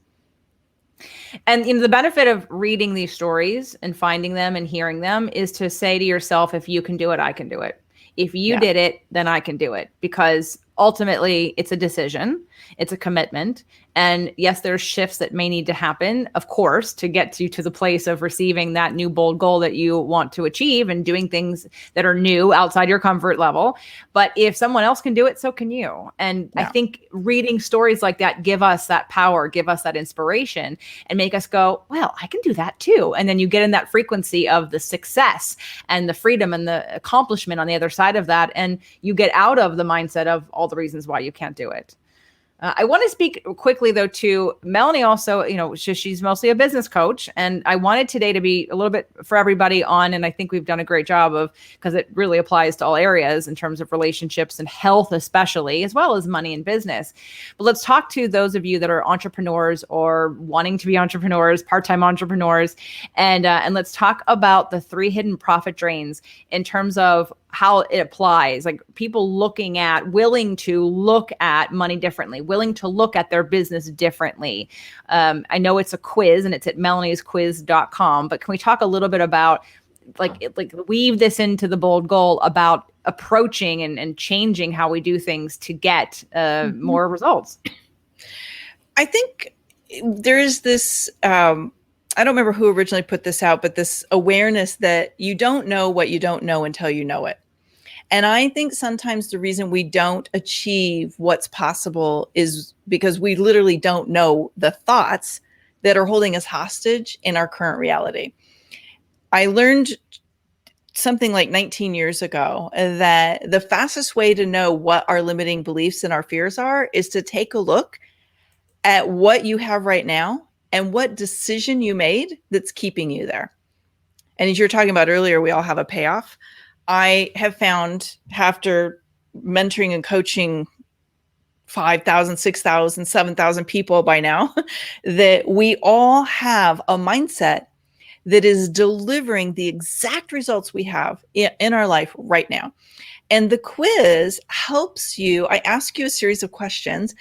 And the benefit of reading these stories and finding them and hearing them is to say to yourself, if you can do it, I can do it. If you did it, then I can do it. Because ultimately, it's a decision. It's a commitment. And yes, there's shifts that may need to happen, of course, to get you to the place of receiving that new bold goal that you want to achieve and doing things that are new outside your comfort level. But if someone else can do it, so can you. And I think reading stories like that give us that power, give us that inspiration, and make us go, well, I can do that too. And then you get in that frequency of the success and the freedom and the accomplishment on the other side of that. And you get out of the mindset of all the reasons why you can't do it. I want to speak quickly, though, to Melanie also, she's mostly a business coach. And I wanted today to be a little bit for everybody on, and I think we've done a great job of, because it really applies to all areas in terms of relationships and health, especially, as well as money and business. But let's talk to those of you that are entrepreneurs or wanting to be entrepreneurs, part-time entrepreneurs, and let's talk about the 3 hidden profit drains in terms of how it applies, like people willing to look at money differently, willing to look at their business differently. I know it's a quiz and it's at melaniesquiz.com, but can we talk a little bit about like weave this into the bold goal about approaching and changing how we do things to get more results?
I think there is this, I don't remember who originally put this out, but this awareness that you don't know what you don't know until you know it. And I think sometimes the reason we don't achieve what's possible is because we literally don't know the thoughts that are holding us hostage in our current reality. I learned something like 19 years ago that the fastest way to know what our limiting beliefs and our fears are is to take a look at what you have right now and what decision you made that's keeping you there. And as you were talking about earlier, we all have a payoff. I have found, after mentoring and coaching 5,000, 6,000, 7,000 people by now, that we all have a mindset that is delivering the exact results we have in our life right now. And the quiz helps you. I ask you a series of questions,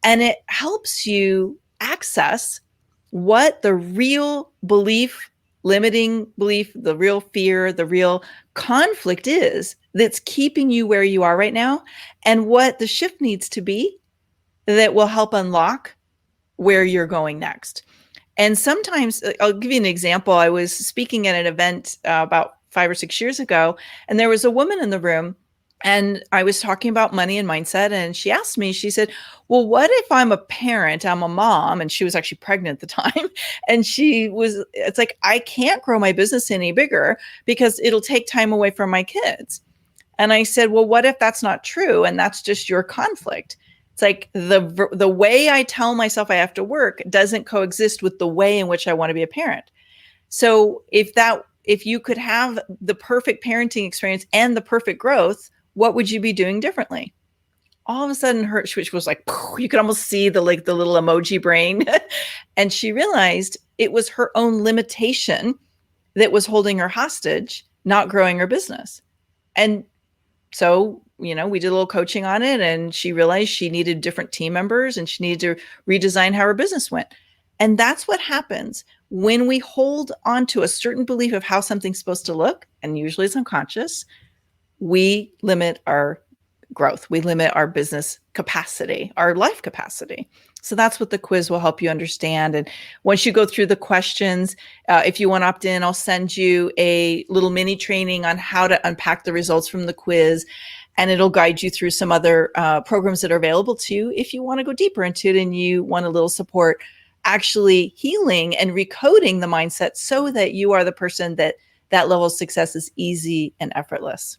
and it helps you access what the real belief, limiting belief, the real fear, the real conflict is that's keeping you where you are right now, and what the shift needs to be that will help unlock where you're going next. And sometimes, I'll give you an example. I was speaking at an event about 5 or 6 years ago, and there was a woman in the room And I was talking about money and mindset, and she asked me, she said, well, what if I'm a parent, I'm a mom, and she was actually pregnant at the time. And it's like, I can't grow my business any bigger because it'll take time away from my kids. And I said, well, what if that's not true? And that's just your conflict. It's like the way I tell myself I have to work doesn't coexist with the way in which I want to be a parent. So if you could have the perfect parenting experience and the perfect growth, what would you be doing differently? All of a sudden her switch was like, you could almost see the little emoji brain. And she realized it was her own limitation that was holding her hostage, not growing her business. And so, we did a little coaching on it, and she realized she needed different team members and she needed to redesign how her business went. And that's what happens when we hold on to a certain belief of how something's supposed to look, and usually it's unconscious. We limit our growth. We limit our business capacity, our life capacity. So that's what the quiz will help you understand. And once you go through the questions, if you want to opt in, I'll send you a little mini training on how to unpack the results from the quiz. And it'll guide you through some other programs that are available to you if you want to go deeper into it and you want a little support actually healing and recoding the mindset so that you are the person that level of success is easy and effortless.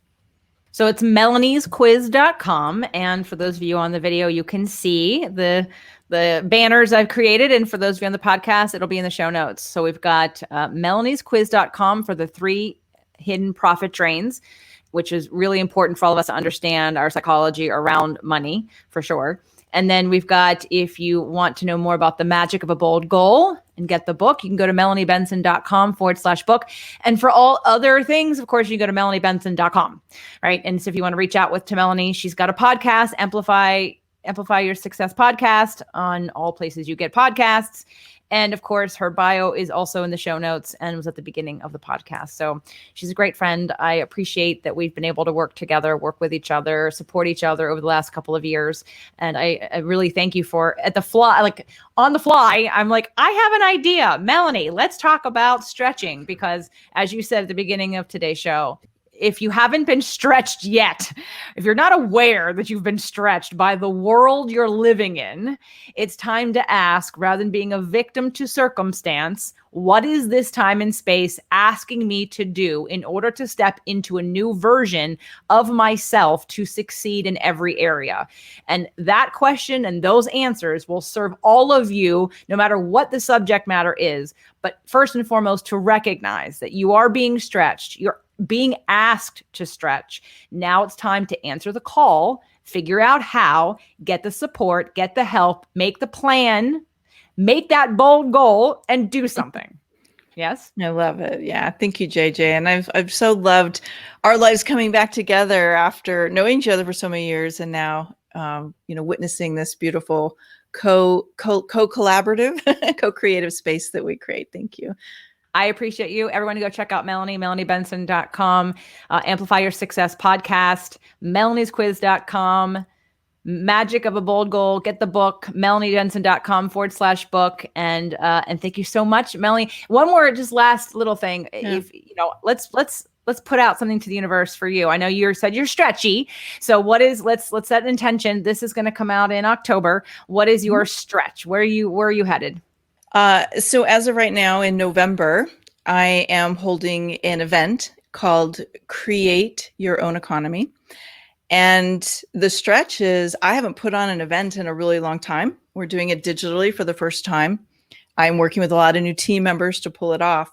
So it's melaniesquiz.com. And for those of you on the video, you can see the banners I've created. And for those of you on the podcast, it'll be in the show notes. So we've got melaniesquiz.com for the 3 hidden profit drains, which is really important for all of us to understand our psychology around money, for sure. And then we've got, if you want to know more about the magic of a bold goal and get the book, you can go to melaniebenson.com/book. And for all other things, of course, you can go to melaniebenson.com, right? And so if you want to reach out to Melanie, she's got a podcast, Amplify Your Success podcast, on all places you get podcasts. And of course, her bio is also in the show notes and was at the beginning of the podcast. So she's a great friend. I appreciate that we've been able to work together, work with each other, support each other over the last couple of years. And I really thank you for on the fly, I'm like, I have an idea. Melanie, let's talk about stretching, because as you said at the beginning of today's show, if you haven't been stretched yet, if you're not aware that you've been stretched by the world you're living in, it's time to ask, rather than being a victim to circumstance, what is this time and space asking me to do in order to step into a new version of myself to succeed in every area? And that question and those answers will serve all of you, no matter what the subject matter is. But first and foremost, to recognize that you are being stretched. You're being asked to stretch. Now it's time to answer the call, figure out how, get the support, get the help, make the plan, make that bold goal, and do something. Yes?
I love it. Yeah. Thank you, JJ. And I've so loved our lives coming back together after knowing each other for so many years, and now witnessing this beautiful collaborative, co-creative space that we create. Thank you.
I appreciate you. Everyone go check out Melanie, melaniebenson.com, Amplify Your Success podcast, melaniesquiz.com, Magic of a Bold Goal. Get the book, melaniebenson.com/book. And thank you so much, Melanie. One more, just last little thing. Yeah. If let's put out something to the universe for you. I know you said you're stretchy. So let's set an intention. This is going to come out in October. What is your stretch? Where are you headed?
So as of right now, in November, I am holding an event called Create Your Own Economy. And the stretch is, I haven't put on an event in a really long time. We're doing it digitally for the first time. I'm working with a lot of new team members to pull it off.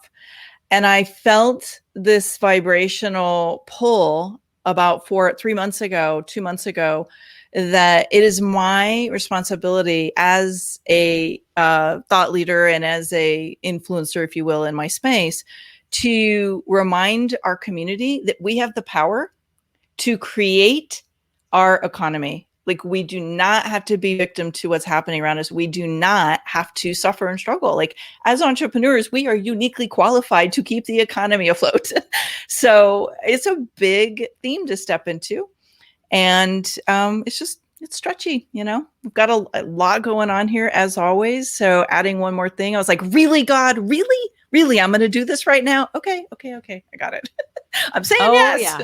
And I felt this vibrational pull about 2 months ago, that it is my responsibility as a thought leader and as a influencer, if you will, in my space, to remind our community that we have the power to create our economy. Like, we do not have to be victim to what's happening around us. We do not have to suffer and struggle. Like, as entrepreneurs, we are uniquely qualified to keep the economy afloat. So it's a big theme to step into. And it's stretchy, we've got a lot going on here as always. So adding one more thing, I was like, really, God, really, I'm going to do this right now. Okay. I got it. I'm saying yes.
Yeah.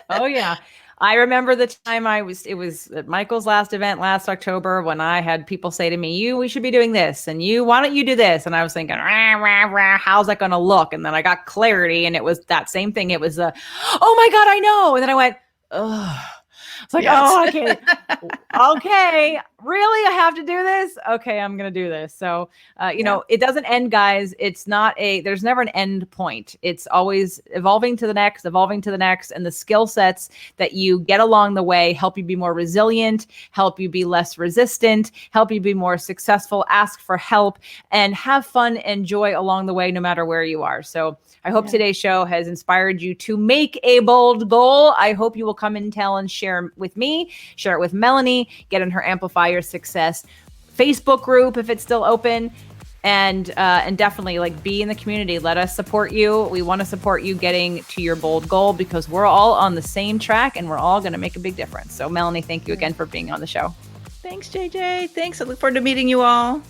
Oh yeah. I remember the time it was at Michael's last event last October when I had people say to me, we should be doing this. And why don't you do this? And I was thinking, rah, rah, rah, how's that going to look? And then I got clarity and it was that same thing. It was, oh my God, I know. And then I went, oh, it's like, oh, I can't. Okay, really? I have to do this? Okay, I'm going to do this. So, it doesn't end, guys. It's not there's never an end point. It's always evolving to the next. And the skill sets that you get along the way help you be more resilient, help you be less resistant, help you be more successful, ask for help, and have fun and joy along the way, no matter where you are. So I hope today's show has inspired you to make a bold goal. I hope you will come and tell and share with me, share it with Melanie, get in her Amplify Your Success Facebook group if it's still open, and definitely be in the community. Let us support you. We want to support you getting to your bold goal because we're all on the same track and we're all going to make a big difference. So Melanie, thank you again for being on the show.
Thanks, JJ. Thanks. I look forward to meeting you all.